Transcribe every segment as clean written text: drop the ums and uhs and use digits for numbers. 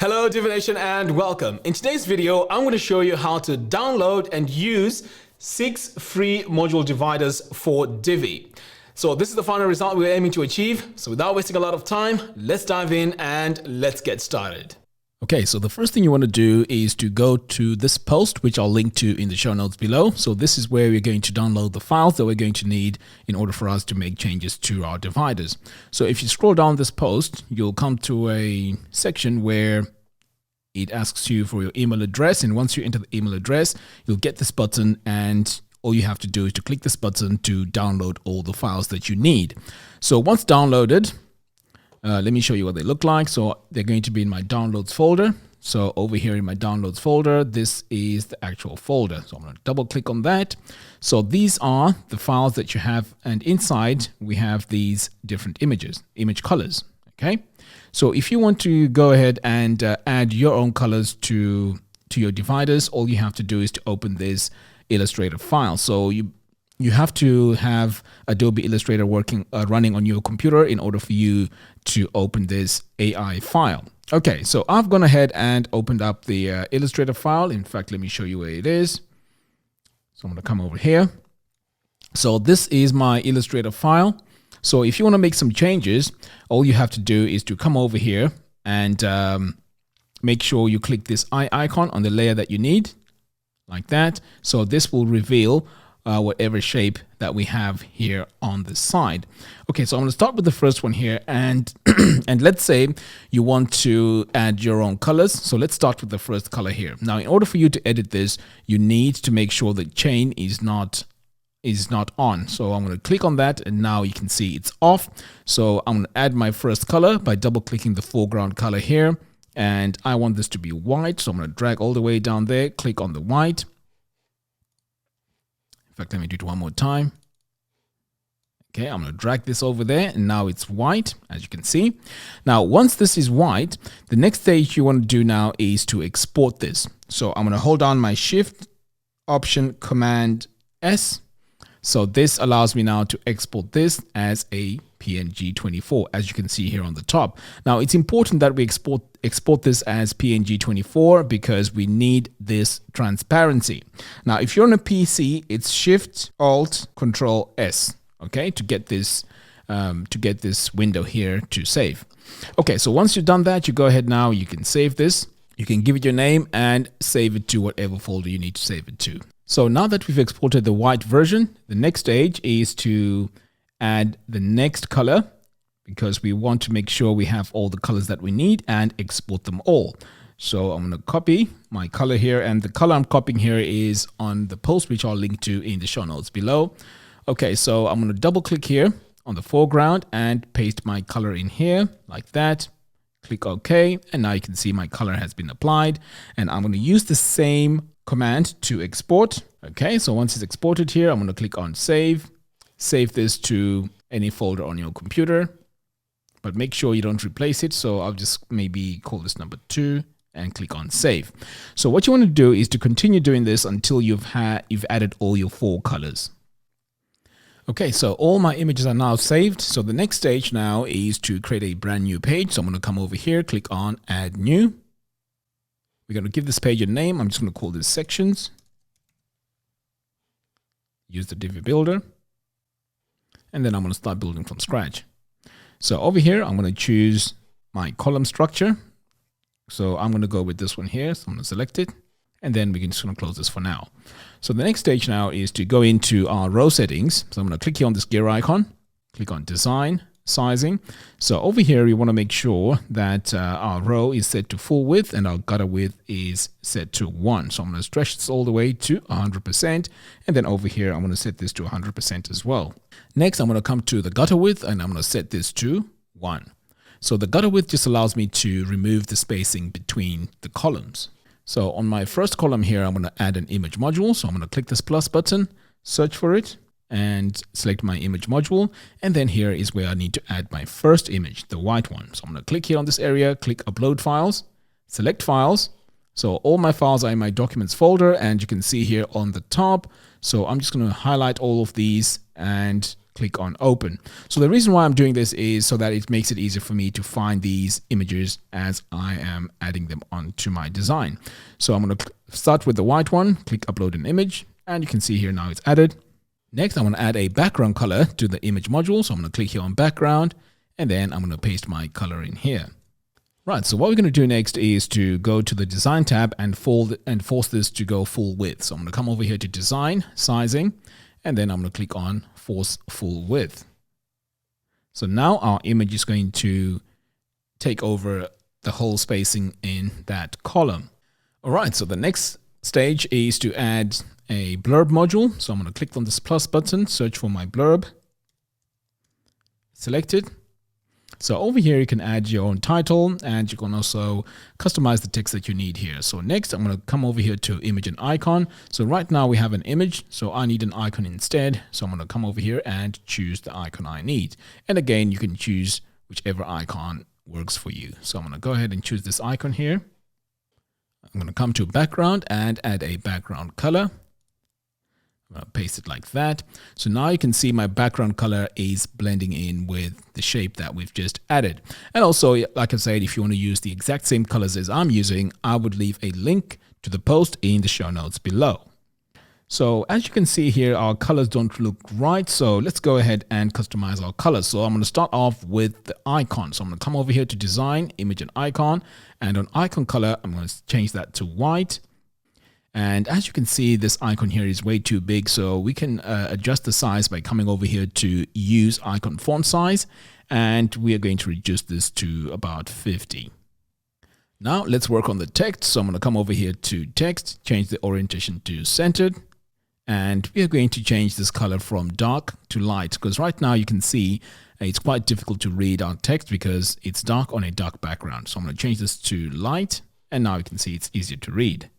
Hello Divination and welcome. In today's video, I'm going to show you how to download and use 6 free module dividers for Divi. So this is the final result we're aiming to achieve. So without wasting a lot of time, let's dive in and let's get started. Okay, so the first thing you want to do is to go to this post, which I'll link to in the show notes below. So this is where we're going to download the files that we're going to need in order for us to make changes to our dividers. So if you scroll down this post, you'll come to a section where it asks you for your email address. And once you enter the email address, you'll get this button, and all you have to do is to click this button to download all the files that you need. So once downloaded, let me show you what they look like. So they're going to be in my downloads folder. So over here in my downloads folder, this is the actual folder. So I'm going to double click on that. So these are the files that you have. And inside we have these different images, image colors. Okay. So if you want to go ahead and add your own colors to your dividers, all you have to do is to open this Illustrator file. So you have to have Adobe Illustrator running on your computer in order for you to open this AI file. Okay, so I've gone ahead and opened up the Illustrator file. In fact, let me show you where it is. So I'm going to come over here. So this is my Illustrator file. So if you want to make some changes, all you have to do is to come over here and make sure you click this eye icon on the layer that you need, like that. So this will reveal whatever shape that we have here on the side. Okay, so I'm going to start with the first one here, and and let's say you want to add your own colors. So let's start with the first color here. Now, in order for you to edit this, you need to make sure the chain is not on. So I'm going to click on that, and now you can see it's off. So I'm going to add my first color by double clicking the foreground color here, and I want this to be white. So I'm going to drag all the way down there, click on the white. In fact, let me do it one more time. Okay, I'm going to drag this over there, and now it's white, as you can see. Now, once this is white, the next stage you want to do now is to export this. So I'm going to hold down my Shift, Option, Command S. So this allows me now to export this as a PNG 24, as you can see here on the top. Now, it's important that we export this as PNG 24 because we need this transparency. Now, if you're on a PC, it's Shift, Alt, Control S, okay, to get this window here to save. Okay, so once you've done that, you go ahead now, you can save this. You can give it your name and save it to whatever folder you need to save it to. So now that we've exported the white version, the next stage is to add the next color, because we want to make sure we have all the colors that we need and export them all. So I'm going to copy my color here, and the color I'm copying here is on the post, which I'll link to in the show notes below. Okay, so I'm going to double click here on the foreground and paste my color in here like that. Click OK, and now you can see my color has been applied, and I'm going to use the same command to export. Okay, so once it's exported here, I'm going to click on save this to any folder on your computer, but make sure you don't replace it. So I'll just maybe call this number 2 and click on save. So what you want to do is to continue doing this until you've added all your 4 colors. Okay, so all my images are now saved. So the next stage now is to create a brand new page. So I'm going to come over here, click on add new. We're going to give this page a name. I'm just going to call this sections. Use the Divi builder. And then I'm going to start building from scratch. So over here, I'm going to choose my column structure. So I'm going to go with this one here. So I'm going to select it. And then we're just going to close this for now. So the next stage now is to go into our row settings. So I'm going to click here on this gear icon, click on design, sizing. So over here, we want to make sure that our row is set to full width and our gutter width is set to 1. So I'm going to stretch this all the way to 100%. And then over here, I'm going to set this to 100% as well. Next, I'm going to come to the gutter width, and I'm going to set this to 1. So the gutter width just allows me to remove the spacing between the columns. So on my first column here, I'm going to add an image module. So I'm going to click this plus button, search for it, and select my image module. And then here is where I need to add my first image, the white one. So I'm going to click here on this area, click upload files, select files. So all my files are in my documents folder, and you can see here on the top. So I'm just going to highlight all of these and click on open. So the reason why I'm doing this is so that it makes it easier for me to find these images as I am adding them onto my design. So I'm going to start with the white one, click upload an image, and you can see here now it's added. Next, I'm going to add a background color to the image module. So I'm going to click here on background, and then I'm going to paste my color in here. Right, so what we're going to do next is to go to the design tab and force this to go full width. So I'm going to come over here to design, sizing, and then I'm going to click on force full width. So now our image is going to take over the whole spacing in that column. All right, so the next stage is to add a blurb module. So I'm going to click on this plus button, search for my blurb, select it. So over here, you can add your own title, and you can also customize the text that you need here. So next, I'm going to come over here to image and icon. So right now we have an image, so I need an icon instead. So I'm going to come over here and choose the icon I need. And again, you can choose whichever icon works for you. So I'm going to go ahead and choose this icon here. I'm going to come to background and add a background color. I'm going to paste it like that. So now you can see my background color is blending in with the shape that we've just added. And also, like I said, if you want to use the exact same colors as I'm using, I would leave a link to the post in the show notes below. So as you can see here, our colors don't look right. So let's go ahead and customize our colors. So I'm going to start off with the icon. So I'm going to come over here to design, image and icon. And on icon color, I'm going to change that to white. And as you can see, this icon here is way too big, so we can adjust the size by coming over here to use icon font size, and we are going to reduce this to about 50. Now let's work on the text. So I'm going to come over here to text, change the orientation to centered, and we are going to change this color from dark to light, because right now you can see it's quite difficult to read our text because it's dark on a dark background. So I'm going to change this to light, and now you can see it's easier to read.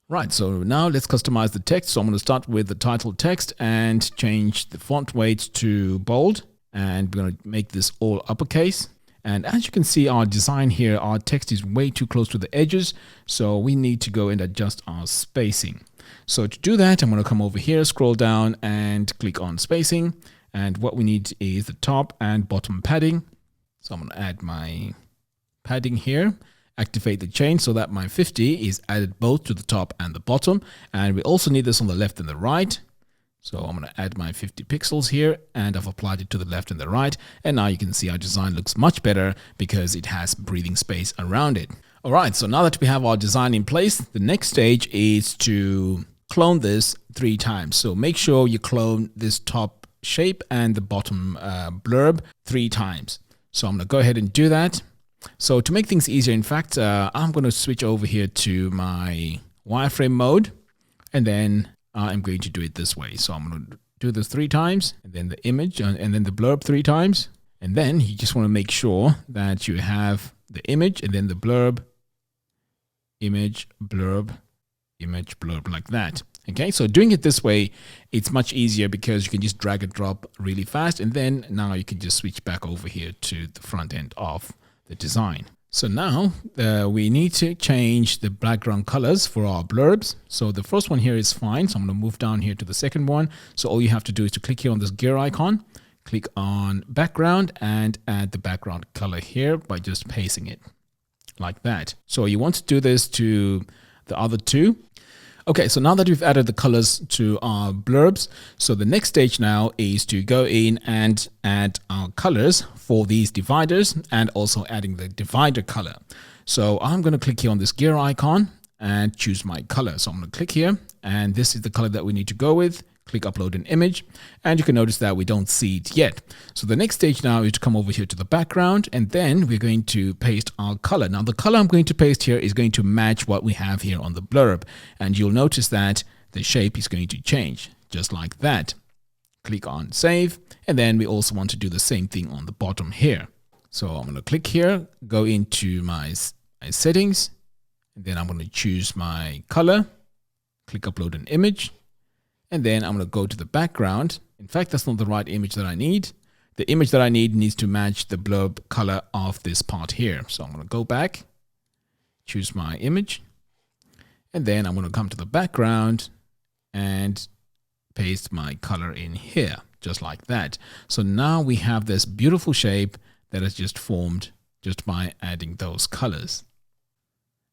Right, so now let's customize the text. So I'm going to start with the title text and change the font weight to bold. And we're going to make this all uppercase. And as you can see, our design here, our text is way too close to the edges. So we need to go and adjust our spacing. So to do that, I'm going to come over here, scroll down and click on spacing. And what we need is the top and bottom padding. So I'm going to add my padding here. Activate the chain so that my 50 is added both to the top and the bottom. And we also need this on the left and the right. So I'm going to add my 50 pixels here, and I've applied it to the left and the right. And now you can see our design looks much better because it has breathing space around it. All right, so now that we have our design in place, the next stage is to clone this 3 times. So make sure you clone this top shape and the bottom blurb 3 times. So I'm going to go ahead and do that. So to make things easier, in fact, I'm going to switch over here to my wireframe mode, and then I'm going to do it this way. So I'm going to do this 3 times, and then the image, and then the blurb 3 times. And then you just want to make sure that you have the image, and then the blurb, image, blurb, image, blurb, like that. Okay, so doing it this way, it's much easier because you can just drag and drop really fast. And then now you can just switch back over here to the front end of the design. So now we need to change the background colors for our blurbs. So the first one here is fine. So I'm going to move down here to the second one. So all you have to do is to click here on this gear icon, click on background, and add the background color here by just pasting it like that. So you want to do this to the other 2. Okay, so now that we've added the colors to our blurbs, so the next stage now is to go in and add our colors for these dividers, and also adding the divider color. So I'm going to click here on this gear icon and choose my color. So I'm going to click here, and this is the color that we need to go with. Click upload an image, and you can notice that we don't see it yet. So the next stage now is to come over here to the background, and then we're going to paste our color. Now the color I'm going to paste here is going to match what we have here on the blurb, and you'll notice that the shape is going to change just like that. Click on save, and then we also want to do the same thing on the bottom here. So I'm going to click here, go into my settings, and then I'm going to choose my color, click upload an image. And then I'm going to go to the background. In fact, that's not the right image that I need. The image that I need needs to match the blurb color of this part here. So I'm going to go back, choose my image, and then I'm going to come to the background and paste my color in here, just like that. So now we have this beautiful shape that has just formed just by adding those colors.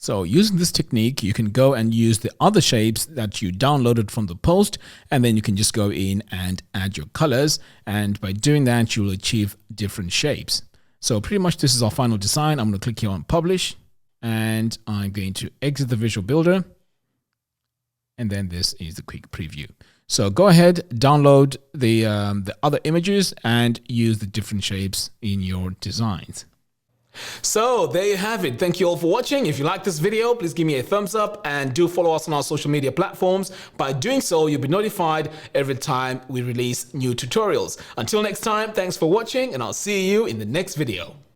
So using this technique, you can go and use the other shapes that you downloaded from the post, and then you can just go in and add your colors. And by doing that, you will achieve different shapes. So pretty much this is our final design. I'm going to click here on publish, and I'm going to exit the visual builder. And then this is the quick preview. So go ahead, download the other images and use the different shapes in your designs. So there you have it. Thank you all for watching. If you like this video, please give me a thumbs up and do follow us on our social media platforms. By doing so, you'll be notified every time we release new tutorials. Until next time, thanks for watching, and I'll see you in the next video.